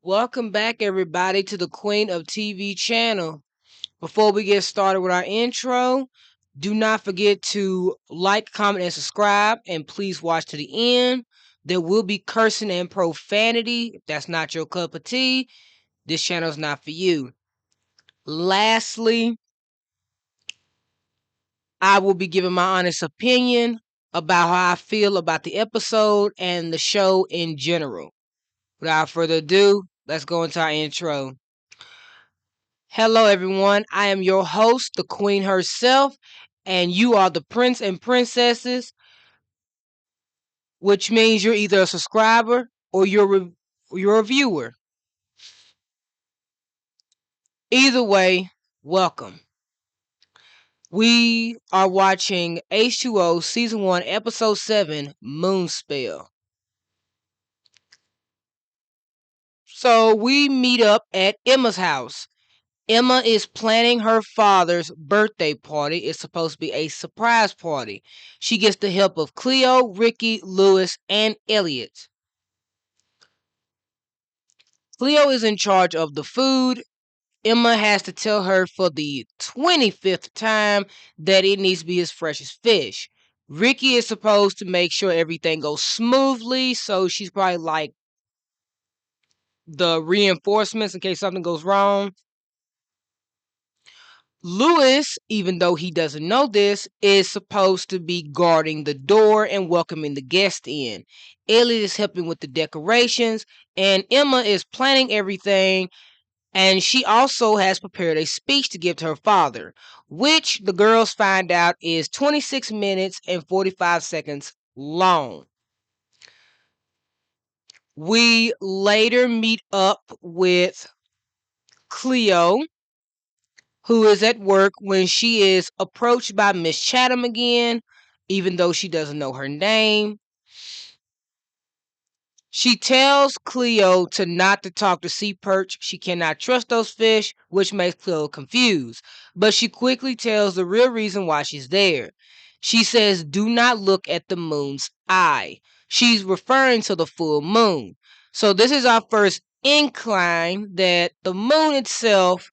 Welcome back, everybody, to the Queen of TV channel. Before we get started with our intro, do not forget to like, comment, and subscribe, and please watch to the end. There will be cursing and profanity. If that's not your cup of tea, this channel is not for you. Lastly, I will be giving my honest opinion about how I feel about the episode and the show in general. Without further ado, let's go into our intro. Hello, everyone. I am your host, the Queen herself, and you are the Prince and Princesses, which means you're either a subscriber or you're a viewer. Either way, welcome. We are watching H2O Season 1, Episode 7, Moonspell. So we meet up at Emma's house. Emma is planning her father's birthday party. It's supposed to be a surprise party. She gets the help of Cleo, Rikki, Lewis, and Elliot. Cleo is in charge of the food. Emma has to tell her for the 25th time that it needs to be as fresh as fish. Rikki is supposed to make sure everything goes smoothly, so she's probably like the reinforcements in case something goes wrong. Lewis, even though he doesn't know this, is supposed to be guarding the door and welcoming the guest in. Elliot is helping with the decorations, and Emma is planning everything, and she also has prepared a speech to give to her father, which the girls find out is 26 minutes and 45 seconds long. We later meet up with Cleo, who is at work when she is approached by Miss Chatham again, even though she doesn't know her name. She tells Cleo to not to talk to Sea Perch. She cannot trust those fish, which makes Cleo confused. But she quickly tells the real reason why she's there. She says, do not look at the moon's eye. She's referring to the full moon. So this is our first incline that the moon itself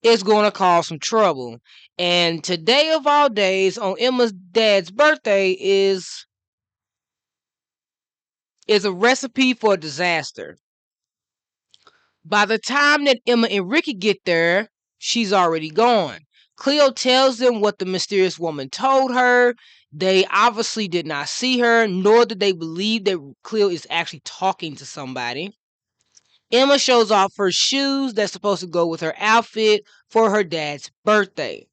is going to cause some trouble. And today of all days, on Emma's dad's birthday, is a recipe for disaster. By the time that Emma and Rikki get there, she's already gone. Cleo tells them what the mysterious woman told her. They obviously did not see her, nor did they believe that Cleo is actually talking to somebody. Emma shows off her shoes that's supposed to go with her outfit for her dad's birthday.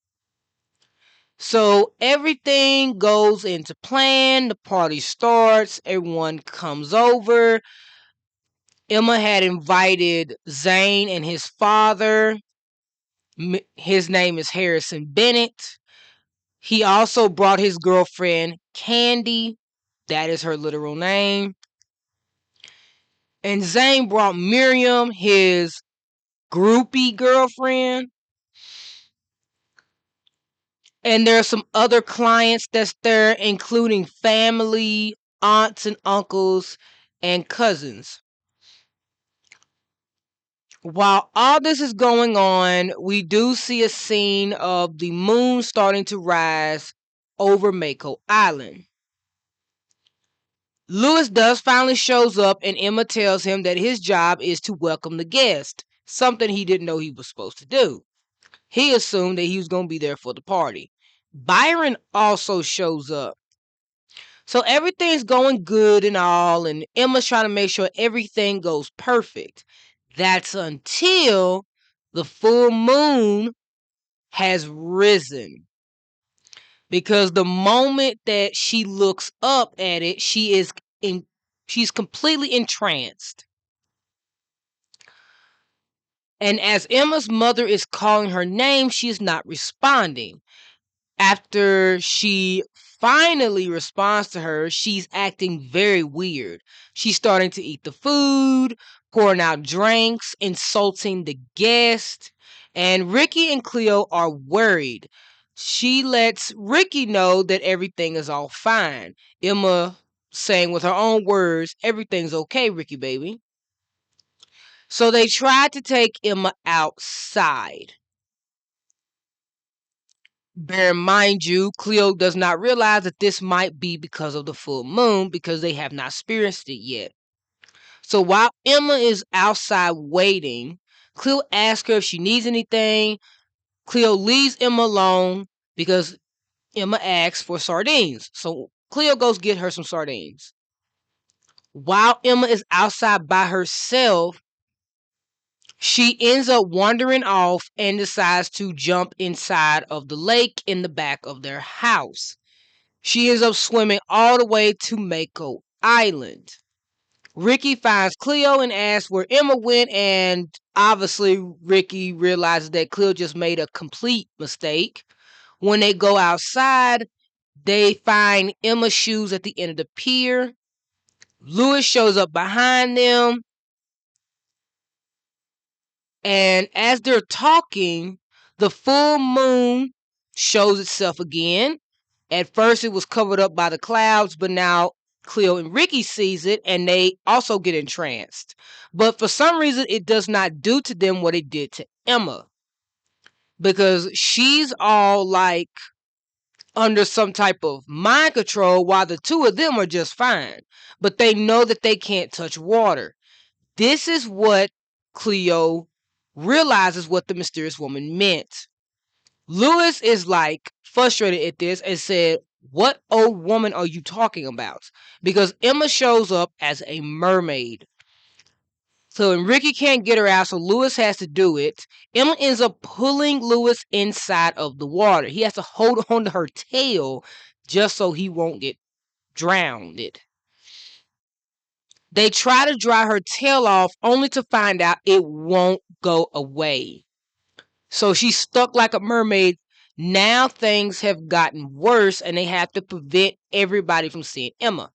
So everything goes into plan. The party starts. Everyone comes over. Emma had invited Zane and his father. His name is Harrison Bennett. He also brought his girlfriend, Candy. That is her literal name. And Zane brought Miriam, his groupie girlfriend. And there are some other clients that's there, including family, aunts and uncles, and cousins. While all this is going on, we do see a scene of the moon starting to rise over Mako Island. Lewis does finally shows up, and Emma tells him that his job is to welcome the guest, something he didn't know he was supposed to do. He assumed that he was going to be there for the party. Bryon also shows up. So everything's going good and all, and Emma's trying to make sure everything goes perfect. That's until the full moon has risen. Because the moment that she looks up at it, she's completely entranced. And as Emma's mother is calling her name, she is not responding. After she finally responds to her, she's acting very weird. She's starting to eat the food, pouring out drinks, insulting the guest. And Rikki and Cleo are worried. She lets Rikki know that everything is all fine. Emma saying with her own words, everything's okay, Rikki baby. So they tried to take Emma outside. Bear in mind you, Cleo does not realize that this might be because of the full moon because they have not experienced it yet. So while Emma is outside waiting, Cleo asks her if she needs anything. Cleo leaves Emma alone because Emma asks for sardines. So Cleo goes get her some sardines. While Emma is outside by herself, she ends up wandering off and decides to jump inside of the lake in the back of their house. She ends up swimming all the way to Mako Island. Rikki finds Cleo and asks where Emma went, and obviously Rikki realizes that Cleo just made a complete mistake. When they go outside, they find Emma's shoes at the end of the pier. Lewis shows up behind them, and as they're talking, the full moon shows itself again. At first, it was covered up by the clouds, but now Cleo and Rikki sees it, and they also get entranced. But for some reason, it does not do to them what it did to Emma, because she's all like under some type of mind control, while the two of them are just fine. But they know that they can't touch water. This is what Cleo realizes what the mysterious woman meant. Lewis is like frustrated at this and said, "What old woman are you talking about?" Because Emma shows up as a mermaid. So when Rikki can't get her out, so Lewis has to do it. Emma ends up pulling Lewis inside of the water. He has to hold on to her tail just so he won't get drowned. They try to dry her tail off only to find out it won't go away. So she's stuck like a mermaid. Now things have gotten worse and they have to prevent everybody from seeing Emma.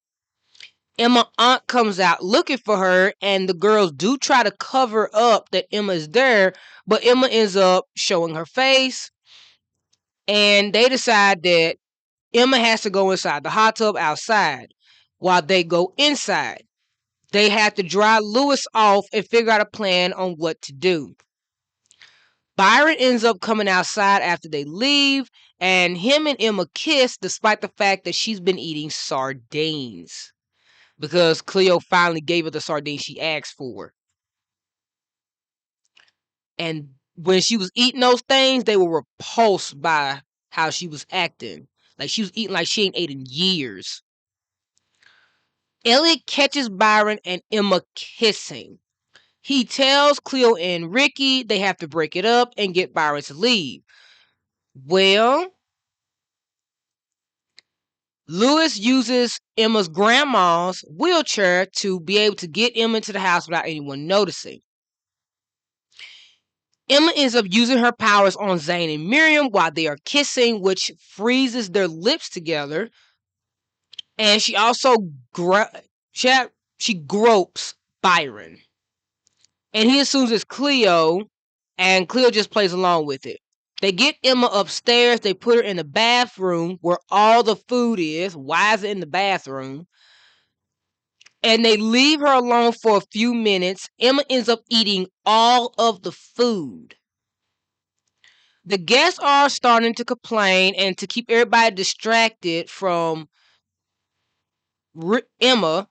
Emma's aunt comes out looking for her, and the girls do try to cover up that Emma is there, but Emma ends up showing her face, and they decide that Emma has to go inside the hot tub outside while they go inside. They have to dry Lewis off and figure out a plan on what to do. Bryon ends up coming outside after they leave, and him and Emma kiss despite the fact that she's been eating sardines because Cleo finally gave her the sardines she asked for. And when she was eating those things, they were repulsed by how she was acting. Like she was eating like she ain't ate in years. Elliot catches Bryon and Emma kissing. He tells Cleo and Rikki they have to break it up and get Bryon to leave. Well, Lewis uses Emma's grandma's wheelchair to be able to get Emma into the house without anyone noticing. Emma ends up using her powers on Zane and Miriam while they are kissing, which freezes their lips together. And she also she gropes Bryon. And he assumes it's Cleo, and Cleo just plays along with it. They get Emma upstairs. They put her in the bathroom where all the food is. Why is it in the bathroom? And they leave her alone for a few minutes. Emma ends up eating all of the food. The guests are starting to complain, and to keep everybody distracted from Emma,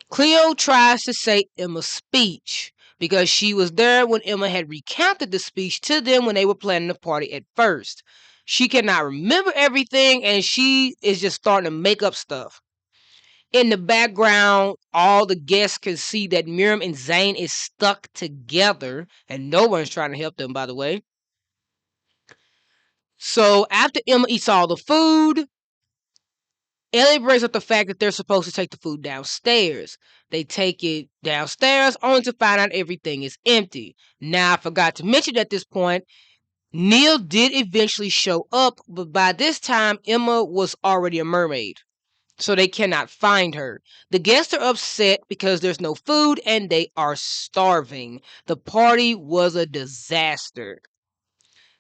Cleo tries to say Emma's speech because she was there when Emma had recounted the speech to them when they were planning the party at first. She cannot remember everything, and she is just starting to make up stuff. In the background, all the guests can see that Miriam and Zane is stuck together, and no one's trying to help them, by the way. So after Emma eats all the food, Ellie brings up the fact that they're supposed to take the food downstairs. They take it downstairs only to find out everything is empty. Now, I forgot to mention at this point, Neil did eventually show up, but by this time, Emma was already a mermaid. So they cannot find her. The guests are upset because there's no food and they are starving. The party was a disaster.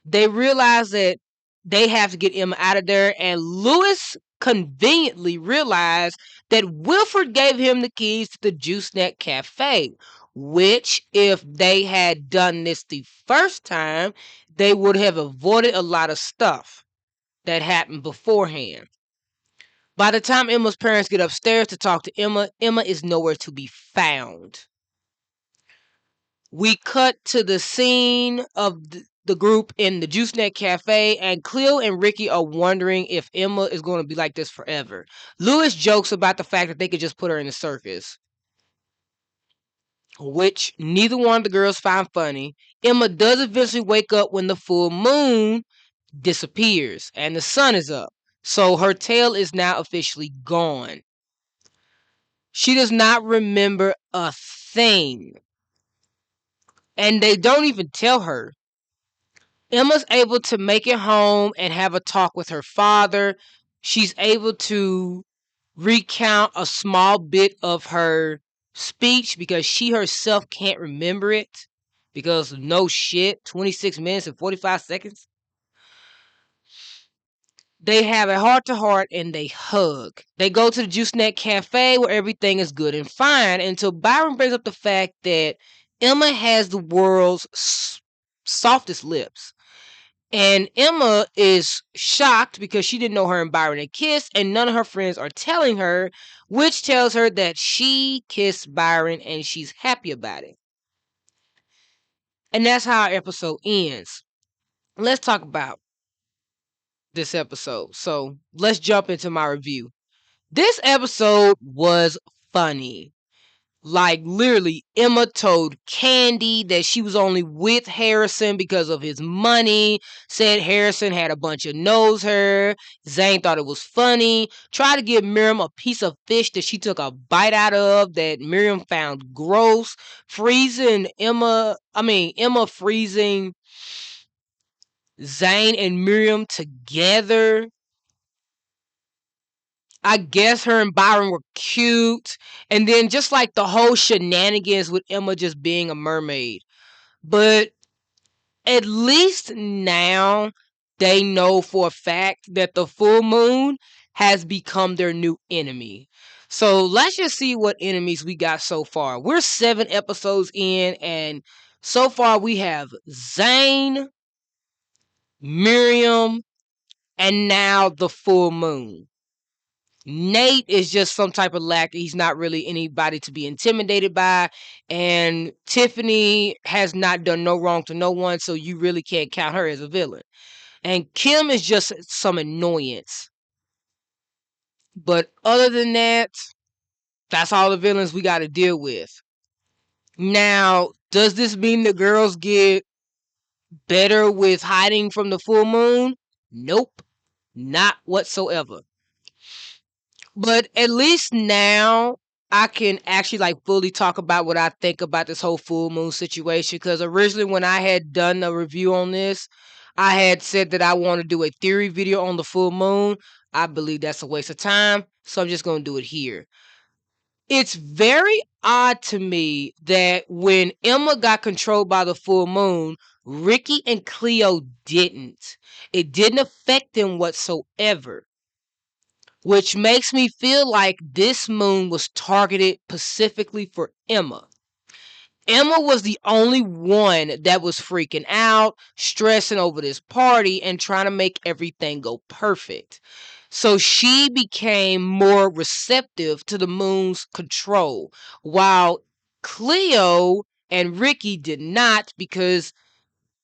They realize that they have to get Emma out of there, and Lewis conveniently realized that Wilfred gave him the keys to the Juice Net Cafe. which if they had done this the first time, they would have avoided a lot of stuff that happened beforehand. By the time Emma's parents get upstairs to talk to Emma, Emma is nowhere to be found. We cut to the scene of the group in the Juice Net Cafe, and Cleo and Rikki are wondering if Emma is going to be like this forever. Lewis jokes about the fact that they could just put her in the circus, which neither one of the girls find funny. Emma does eventually wake up when the full moon disappears and the sun is up, so her tail is now officially gone. She does not remember a thing, and they don't even tell her. Emma's able to make it home and have a talk with her father. She's able to recount a small bit of her speech because she herself can't remember it because no shit, 26 minutes and 45 seconds. They have a heart to heart and they hug. They go to the Juice Net Cafe where everything is good and fine until Byron brings up the fact that Emma has the world's softest lips. And Emma is shocked because she didn't know her and Byron had kissed, and none of her friends are telling her, which tells her that she kissed Byron and she's happy about it. And that's how our episode ends. Let's talk about this episode. So let's jump into my review. This episode was funny. Like, literally, Emma told Candy that she was only with Harrison because of his money, said Harrison had a bunch of nose hair. Zane thought it was funny, tried to give Miriam a piece of fish that she took a bite out of that Miriam found gross, Emma freezing Zane and Miriam together. I guess her and Byron were cute. And then just like the whole shenanigans with Emma just being a mermaid. But at least now they know for a fact that the full moon has become their new enemy. So let's just see what enemies we got so far. We're 7 episodes in, and so far we have Zane, Miriam, and now the full moon. Nate is just some type of lackey. He's not really anybody to be intimidated by. And Tiffany has not done no wrong to no one, so you really can't count her as a villain. And Kim is just some annoyance. But other than that, that's all the villains we got to deal with. Now, does this mean the girls get better with hiding from the full moon? Nope, not whatsoever. But at least now I can actually like fully talk about what I think about this whole full moon situation. Because originally, when I had done a review on this, I had said that I want to do a theory video on the full moon. I believe that's a waste of time, so I'm just going to do it here. It's very odd to me that when Emma got controlled by the full moon, Rikki and Cleo didn't. It didn't affect them whatsoever, which makes me feel like this moon was targeted specifically for Emma. Emma was the only one that was freaking out, stressing over this party, and trying to make everything go perfect. So she became more receptive to the moon's control, while Cleo and Rikki did not, because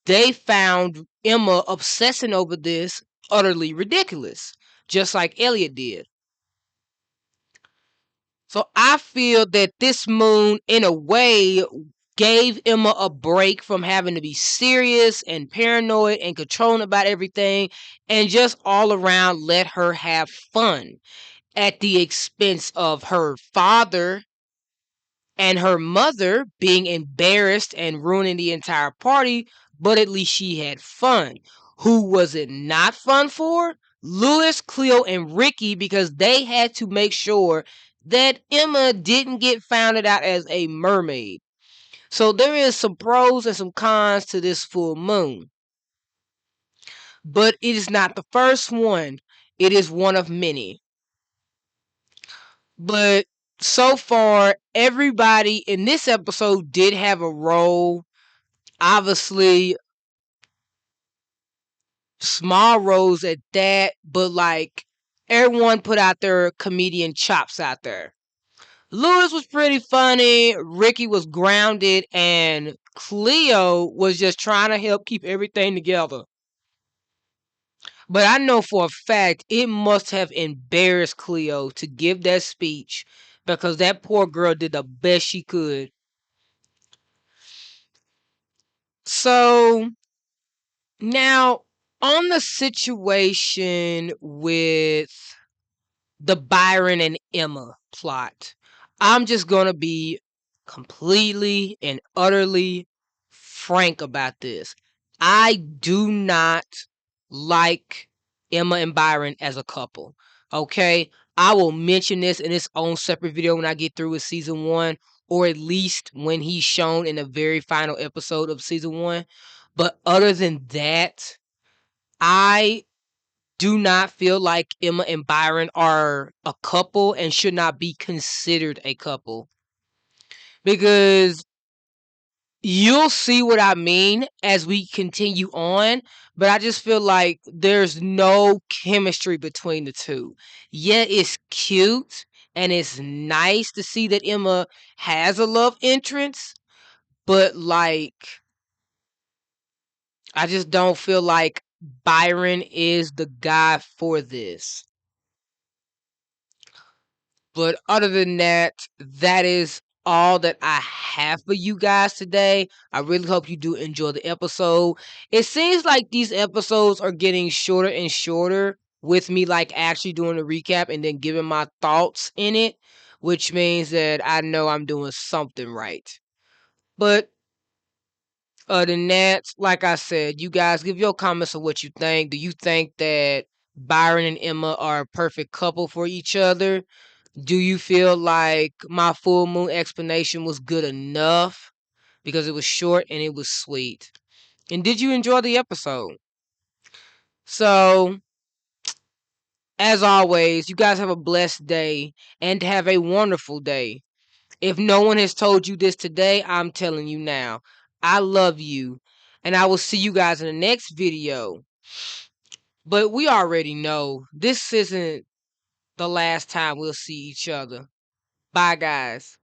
they found Emma obsessing over this utterly ridiculous, just like Elliot did. So I feel that this moon, in a way, gave Emma a break from having to be serious and paranoid and controlling about everything, and just all around let her have fun at the expense of her father and her mother being embarrassed and ruining the entire party. But at least she had fun. Who was it not fun for? Lewis, Cleo, and Rikki, because they had to make sure that Emma didn't get found out as a mermaid. So there is some pros and some cons to this full moon. But it is not the first one. It is one of many. But so far, everybody in this episode did have a role. Obviously, small roles at that, but like everyone put out their comedian chops out there. Lewis was pretty funny, Rikki was grounded, and Cleo was just trying to help keep everything together. But I know for a fact it must have embarrassed Cleo to give that speech because that poor girl did the best she could. So now on the situation with the Bryon and Emma plot, I'm just going to be completely and utterly frank about this. I do not like Emma and Bryon as a couple. Okay? I will mention this in its own separate video when I get through with season 1, or at least when he's shown in the very final episode of season 1. But other than that, I do not feel like Emma and Bryon are a couple and should not be considered a couple. Because you'll see what I mean as we continue on, but I just feel like there's no chemistry between the two. Yeah, it's cute and it's nice to see that Emma has a love interest, but like I just don't feel like Bryon is the guy for this. But other than that, that is all that I have for you guys today. I really hope you do enjoy the episode. It seems like these episodes are getting shorter and shorter with me like actually doing a recap and then giving my thoughts in it, which means that I know I'm doing something right. But other than that, like I said, you guys give your comments on what you think. Do you think that Bryon and Emma are a perfect couple for each other? Do you feel like my full moon explanation was good enough? Because it was short and it was sweet. And did you enjoy the episode? So, as always, you guys have a blessed day and have a wonderful day. If no one has told you this today, I'm telling you now. I love you. And I will see you guys in the next video. But we already know this isn't the last time we'll see each other. Bye, guys.